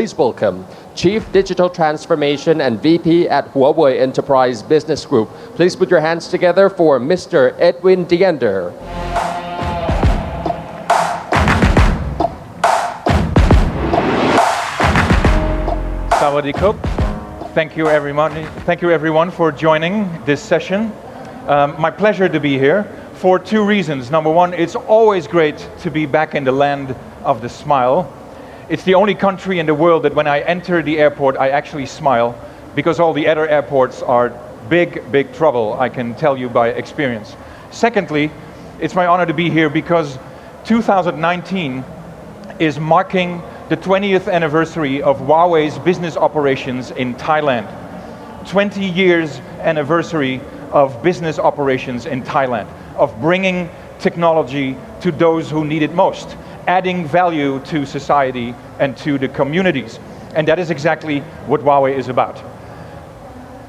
please welcome Chief Digital Transformation and VP at Huawei Enterprise Business Group. Please put your hands together for Mr. Edwin Diender. Sawadee-kup. Thank you everyone for joining this session. My pleasure to be here for two reasons. Number one, it's always great to be back in the land of the smile. It's the only country in the world that when I enter the airport, I actually smile, because all the other airports are big trouble, I can tell you by experience. Secondly, it's my honor to be here because 2019 is marking the 20th anniversary of Huawei's business operations in Thailand. 20 years anniversary of business operations in Thailand, of bringing technology to those who need it most, adding value to society and to the communities. And that is exactly what Huawei is about.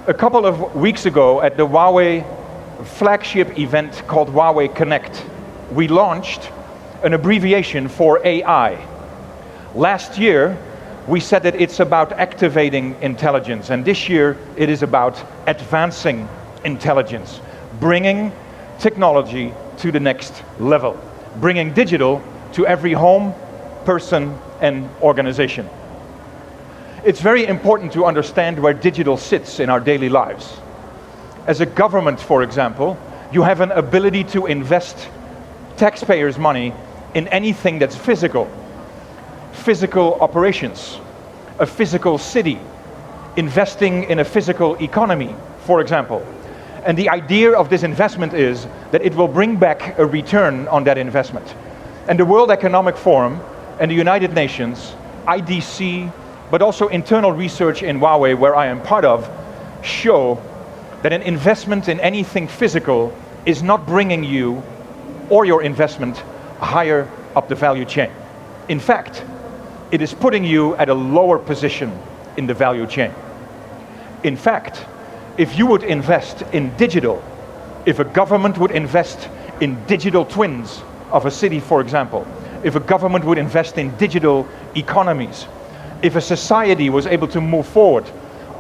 A couple of weeks ago at the Huawei flagship event called Huawei Connect, we launched an abbreviation for AI. Last year, we said that it's about activating intelligence, and this year it is about advancing intelligence, bringing technology to the next level, bringing digital to every home, person, and organization. It's very important to understand where digital sits in our daily lives. As a government, for example, you have an ability to invest taxpayers' money in anything that's physical operations, a physical city, investing in a physical economy, for example. And the idea of this investment is that it will bring back a return on that investment. And the World Economic Forum and the United Nations, IDC, but also internal research in Huawei, where I am part of, show that an investment in anything physical is not bringing you or your investment higher up the value chain. In fact, it is putting you at a lower position in the value chain. In fact, if you would invest in digital, if a government would invest in digital twins of a city, for example, if a government would invest in digital economies, if a society was able to move forward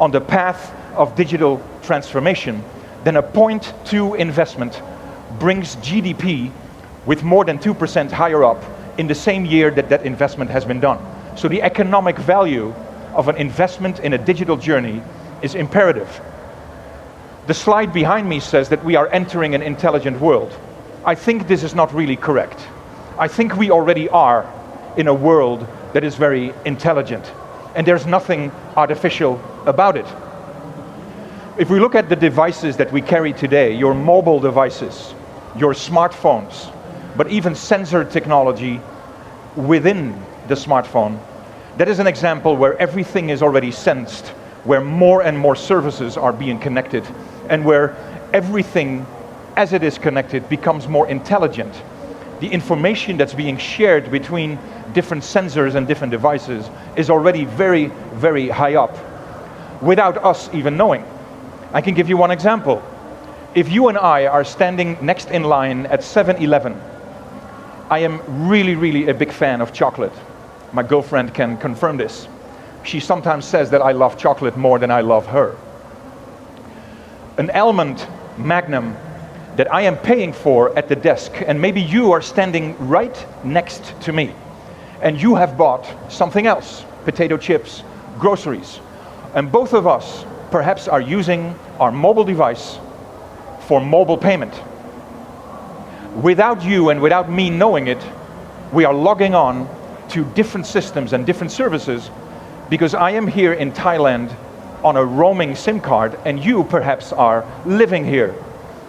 on the path of digital transformation, then a 0.2 investment brings GDP with more than 2% higher up in the same year that that investment has been done. So the economic value of an investment in a digital journey is imperative. The slide behind me says that we are entering an intelligent world. I think this is not really correct. I think we already are in a world that is very intelligent, and there's nothing artificial about it. If we look at the devices that we carry today, your mobile devices, your smartphones, but even sensor technology within the smartphone, that is an example where everything is already sensed, where more and more services are being connected, and where everything as it is connected becomes more intelligent. The information that's being shared between different sensors and different devices is already very high up, without us even knowing. I can give you one example. If you and I are standing next in line at 7-Eleven, I am really a big fan of chocolate. My girlfriend can confirm this. She sometimes says that I love chocolate more than I love her. An almond magnum that I am paying for at the desk, and maybe you are standing right next to me, and you have bought something else, potato chips, groceries, and both of us perhaps are using our mobile device for mobile payment. Without you and without me knowing it, we are logging on to different systems and different services because I am here in Thailand on a roaming SIM card and you perhaps are living here.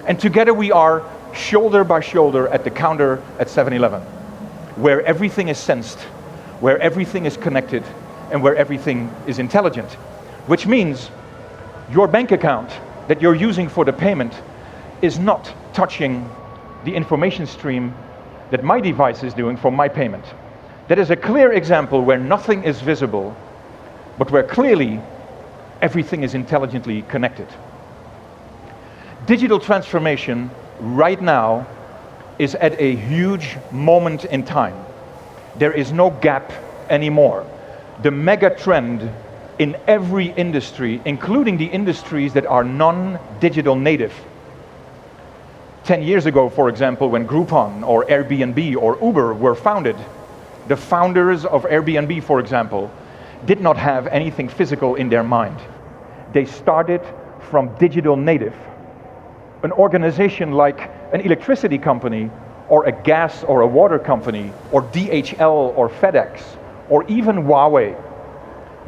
And together we are shoulder by shoulder at the counter at 7-Eleven, where everything is sensed, where everything is connected, and where everything is intelligent. Which means your bank account that you're using for the payment is not touching the information stream that my device is doing for my payment. That is a clear example where nothing is visible, but where clearly everything is intelligently connected. Digital transformation right now is at a huge moment in time. There is no gap anymore. the mega trend in every industry, including the industries that are non-digital native. 10 years ago, for example, when Groupon or Airbnb or Uber were founded, the founders of Airbnb, for example, did not have anything physical in their mind. They started from digital native. An organization like an electricity company or a gas or a water company or DHL or FedEx or even Huawei.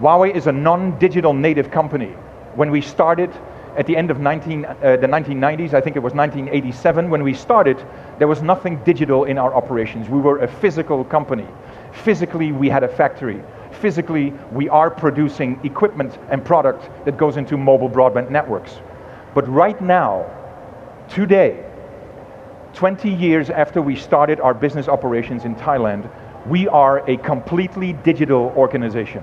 Huawei is a non-digital native company. When we started at the end of the 1990s, I think it was 1987, when we started, there was nothing digital in our operations. We were a physical company. Physically, we had a factory. Physically, we are producing equipment and product that goes into mobile broadband networks. But right now, today, 20 years after we started our business operations in Thailand, we are a completely digital organization.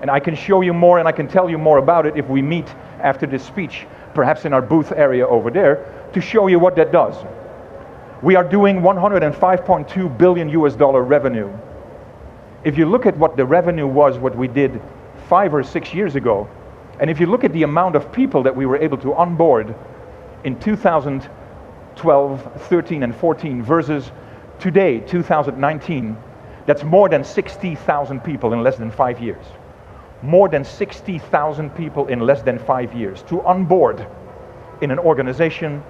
And I can show you more and I can tell you more about it if we meet after this speech, perhaps in our booth area over there, to show you what that does. We are doing 105.2 billion US dollar revenue. If you look at what the revenue was, what we did 5 or 6 years ago, and if you look at the amount of people that we were able to onboard in 2012, 13 and 14 versus today, 2019, that's more than 60,000 people in less than 5 years. More than 60,000 people in less than 5 years to onboard in an organization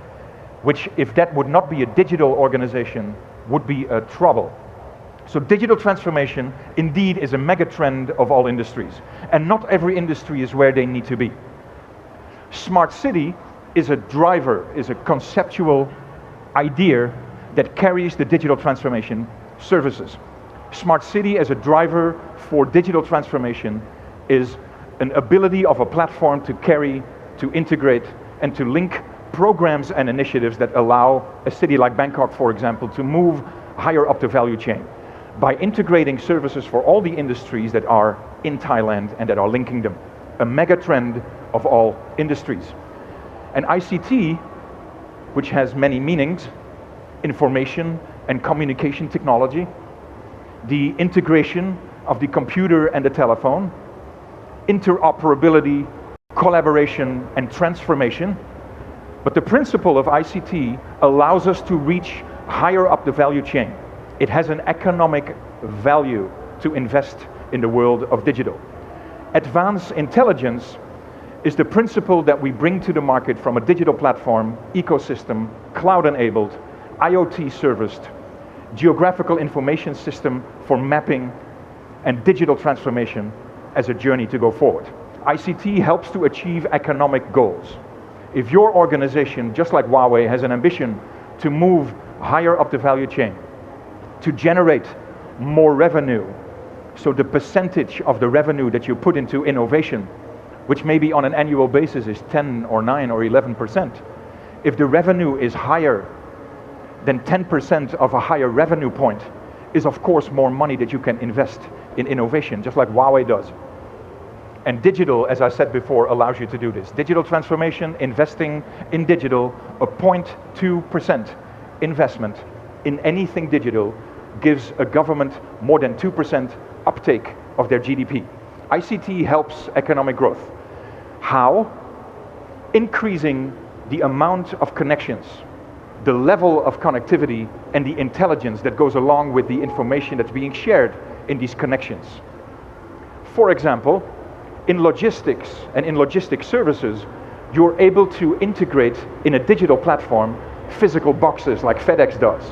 which, if that would not be a digital organization, would be a trouble. So digital transformation indeed is a mega trend of all industries, and not every industry is where they need to be. Smart city is a driver, is a conceptual idea that carries the digital transformation services. Smart city as a driver for digital transformation is an ability of a platform to carry, to integrate, and to link programs and initiatives that allow a city like Bangkok, for example, to move higher up the value chain by integrating services for all the industries that are in Thailand and that are linking them. A mega trend of all industries. And ICT, which has many meanings, information and communication technology, the integration of the computer and the telephone, interoperability, collaboration, and transformation. But the principle of ICT allows us to reach higher up the value chain. It has an economic value to invest in the world of digital. Advanced intelligence is the principle that we bring to the market from a digital platform, ecosystem, cloud-enabled, IoT serviced, geographical information system for mapping and digital transformation as a journey to go forward. ICT helps to achieve economic goals. If your organization, just like Huawei, has an ambition to move higher up the value chain, to generate more revenue, so the percentage of the revenue that you put into innovation, which maybe on an annual basis is 10 or 9 or 11%, if the revenue is higher than 10% of a higher revenue point, is of course more money that you can invest in innovation, just like Huawei does. And digital, as I said before, allows you to do this. Digital transformation, investing in digital, a 0.2% investment in anything digital gives a government more than 2% uptake of their GDP. ICT helps economic growth. How? Increasing the amount of connections, the level of connectivity, and the intelligence that goes along with the information that's being shared in these connections. For example, in logistics and in logistics services, you're able to integrate in a digital platform physical boxes like FedEx does,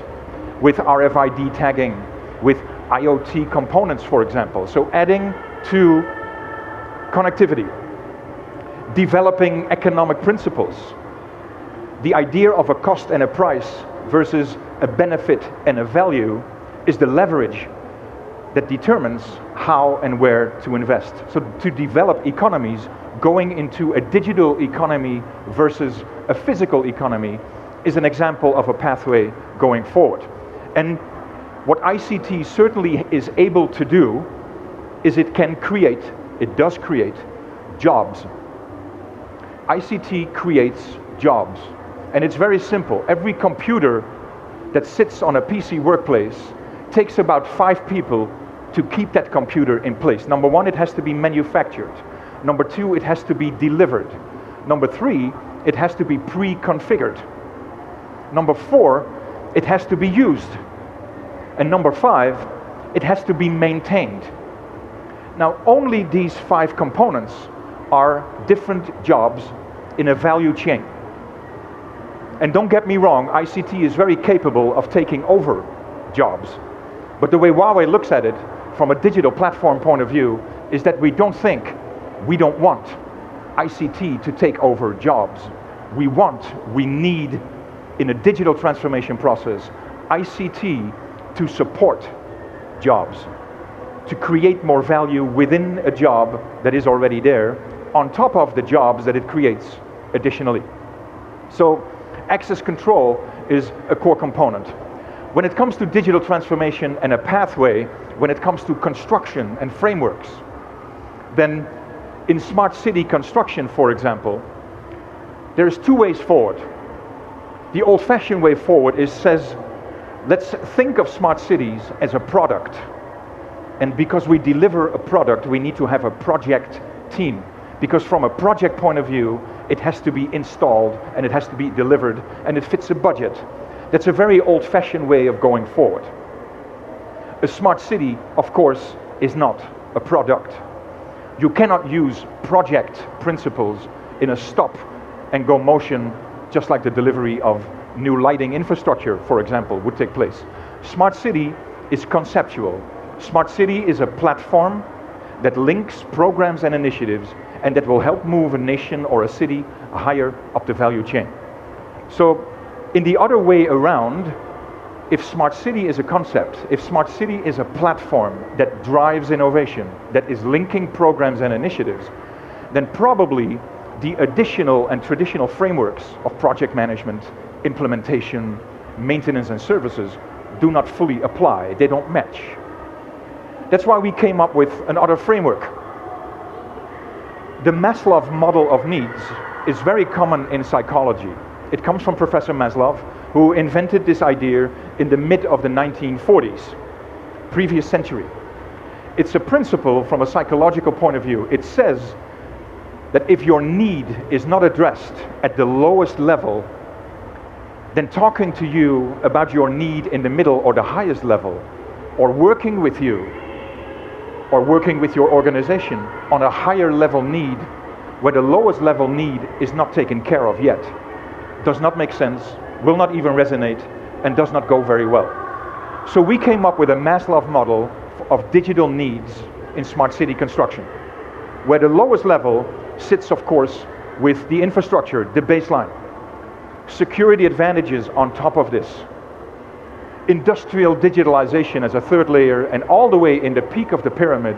with RFID tagging, with IoT components, for example. So adding to connectivity, developing economic principles, the idea of a cost and a price versus a benefit and a value is the leverage that determines how and where to invest. So to develop economies, going into a digital economy versus a physical economy is an example of a pathway going forward. And what ICT certainly is able to do is it does create jobs. ICT creates jobs. And it's very simple. Every computer that sits on a PC workplace takes about 5 people to keep that computer in place. Number one, it has to be manufactured. Number two, it has to be delivered. Number three, it has to be pre-configured. Number four, it has to be used. And number five, it has to be maintained. Now, only these five components are different jobs in a value chain. And don't get me wrong, ICT is very capable of taking over jobs. But the way Huawei looks at it, from a digital platform point of view, is that we don't want ICT to take over jobs. We need, in a digital transformation process, ICT to support jobs, to create more value within a job that is already there, on top of the jobs that it creates additionally. So, access control is a core component. When it comes to digital transformation and a pathway, when it comes to construction and frameworks, then in smart city construction, for example, there's two ways forward. The old-fashioned way forward says, let's think of smart cities as a product. And because we deliver a product, we need to have a project team. Because from a project point of view, it has to be installed and it has to be delivered and it fits a budget. That's a very old-fashioned way of going forward. A smart city, of course, is not a product. You cannot use project principles in a stop-and-go motion, just like the delivery of new lighting infrastructure, for example, would take place. Smart city is conceptual. Smart city is a platform that links programs and initiatives and that will help move a nation or a city higher up the value chain. So, in the other way around, if smart city is a concept, if smart city is a platform that drives innovation, that is linking programs and initiatives, then probably the additional and traditional frameworks of project management, implementation, maintenance and services do not fully apply. They don't match. That's why we came up with another framework. The Maslov model of needs is very common in psychology. It comes from Professor Maslov, who invented this idea in the mid of the 1940s, previous century. It's a principle from a psychological point of view. It says that if your need is not addressed at the lowest level, then talking to you about your need in the middle or the highest level, or working with you, or working with your organization on a higher level need, where the lowest level need is not taken care of yet, does not make sense, will not even resonate, and does not go very well. So we came up with a Maslov model of digital needs in smart city construction, where the lowest level sits, of course, with the infrastructure, the baseline. Security advantages on top of this. Industrial digitalization as a third layer, and all the way in the peak of the pyramid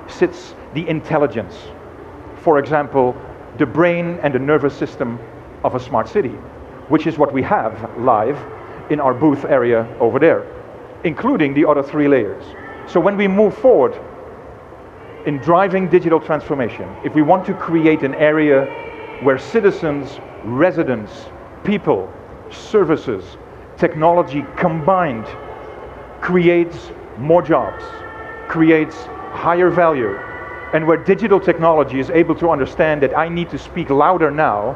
sits the intelligence. For example, the brain and the nervous system of a smart city, which is what we have live in our booth area over there, including the other three layers. So when we move forward in driving digital transformation, if we want to create an area where citizens, residents, people, services, technology combined creates more jobs, creates higher value, and where digital technology is able to understand that I need to speak louder now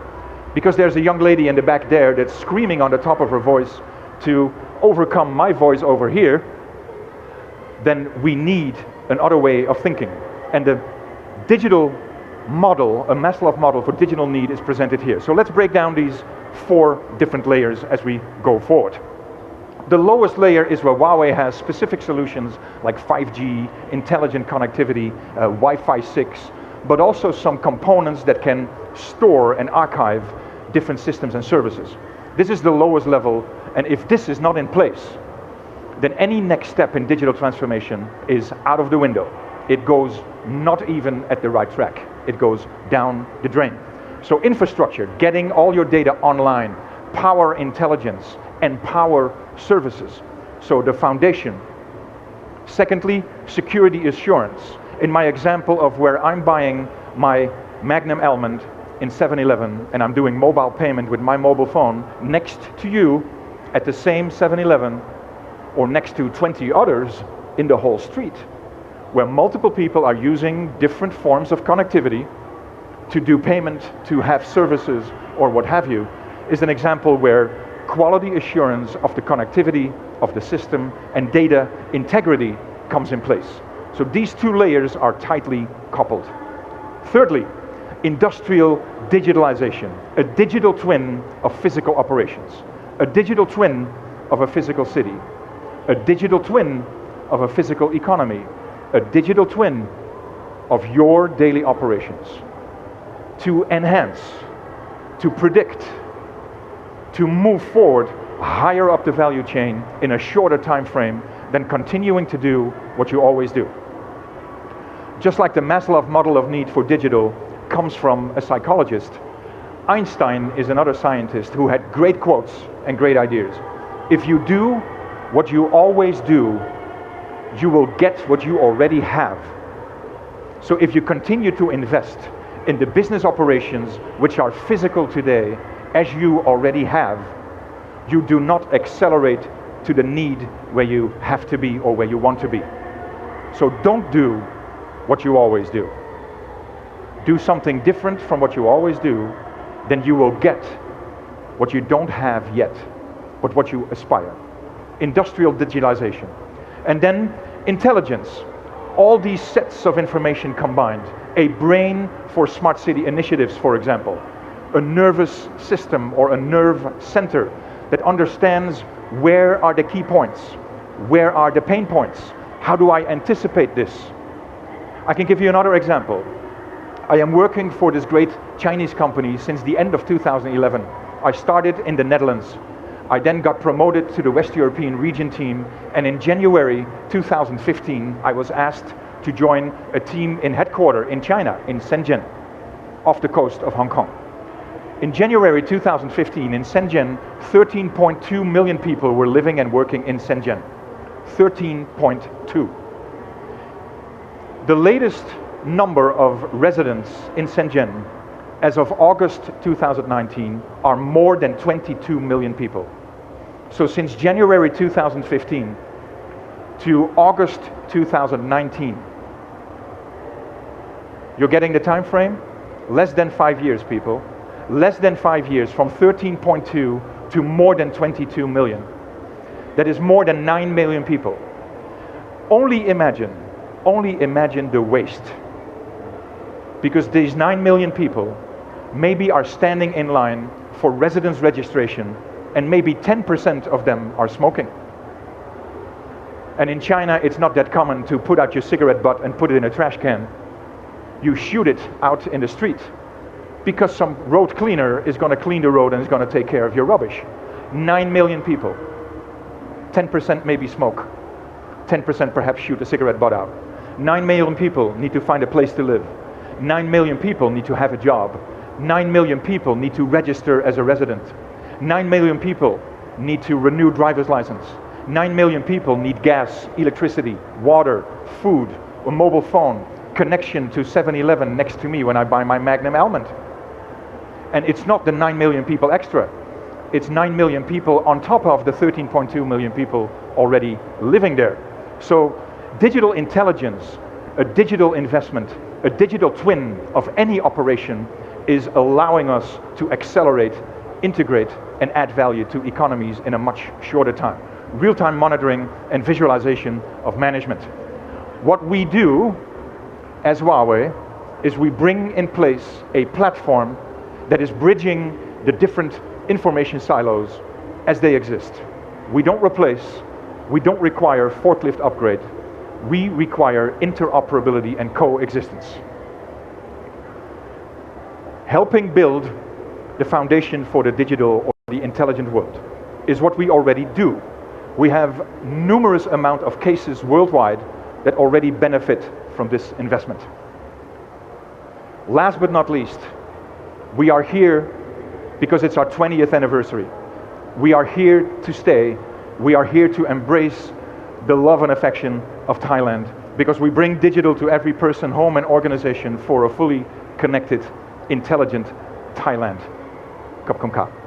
because there's a young lady in the back there that's screaming on the top of her voice to overcome my voice over here, then we need another way of thinking. And the digital model, a Maslov model for digital need, is presented here. So let's break down these four different layers as we go forward. The lowest layer is where Huawei has specific solutions like 5G, intelligent connectivity, Wi-Fi 6, but also some components that can store and archive different systems and services. This is the lowest level, and if this is not in place, then any next step in digital transformation is out of the window. It goes not even at the right track. It goes down the drain. So infrastructure, getting all your data online, power intelligence, and power services. So the foundation. Secondly, security assurance. In my example of where I'm buying my Magnum Almond in 7-Eleven and I'm doing mobile payment with my mobile phone, next to you at the same 7-Eleven or next to 20 others in the whole street, where multiple people are using different forms of connectivity to do payment, to have services, or what have you, is an example where quality assurance of the connectivity of the system and data integrity comes in place. So these two layers are tightly coupled. Thirdly, industrial digitalization, a digital twin of physical operations, a digital twin of a physical city, a digital twin of a physical economy, a digital twin of your daily operations to enhance, to predict, to move forward higher up the value chain in a shorter time frame than continuing to do what you always do. Just like the Maslov model of need for digital comes from a psychologist, Einstein is another scientist who had great quotes and great ideas. If you do what you always do, you will get what you already have. So if you continue to invest in the business operations which are physical today, as you already have, you do not accelerate to the need where you have to be or where you want to be. So don't do what you always do. Do something different from what you always do, then you will get what you don't have yet, but what you aspire. Industrial digitalization. And then intelligence. All these sets of information combined. A brain for smart city initiatives, for example. A nervous system or a nerve center that understands where are the key points, where are the pain points, how do I anticipate this? I can give you another example. I am working for this great Chinese company since the end of 2011. I started in the Netherlands. I then got promoted to the West European region team, and in January 2015 I was asked to join a team in headquarters in China, in Shenzhen, off the coast of Hong Kong. In January 2015 in Shenzhen, 13.2 million people were living and working in Shenzhen. 13.2. The latest number of residents in Shenzhen as of August 2019 are more than 22 million people. So since January 2015 to August 2019, you're getting the time frame? Less than 5 years, people. Less than 5 years, from 13.2 to more than 22 million. That is more than 9 million people. Only imagine the waste. Because these 9 million people maybe are standing in line for residence registration, and maybe 10% of them are smoking. And in China, it's not that common to put out your cigarette butt and put it in a trash can. You shoot it out in the street because some road cleaner is going to clean the road and is going to take care of your rubbish. 9 million people. 10% maybe smoke. 10% perhaps shoot a cigarette butt out. 9 million people need to find a place to live. 9 million people need to have a job. 9 million people need to register as a resident. 9 million people need to renew driver's license. 9 million people need gas, electricity, water, food, a mobile phone, connection to 7-Eleven next to me when I buy my Magnum almond. And it's not the 9 million people extra. It's 9 million people on top of the 13.2 million people already living there. So digital intelligence, a digital investment, a digital twin of any operation is allowing us to accelerate, integrate, and add value to economies in a much shorter time. Real-time monitoring and visualization of management. What we do as Huawei is we bring in place a platform that is bridging the different information silos as they exist. We don't replace, we don't require forklift upgrade, we require interoperability and coexistence. Helping build the foundation for the digital or the intelligent world is what we already do. We have numerous amount of cases worldwide that already benefit from this investment. Last but not least, we are here because it's our 20th anniversary. We are here to stay. We are here to embrace the love and affection of Thailand because we bring digital to every person, home, and organization for a fully connected, intelligent Thailand. Khop khom kha.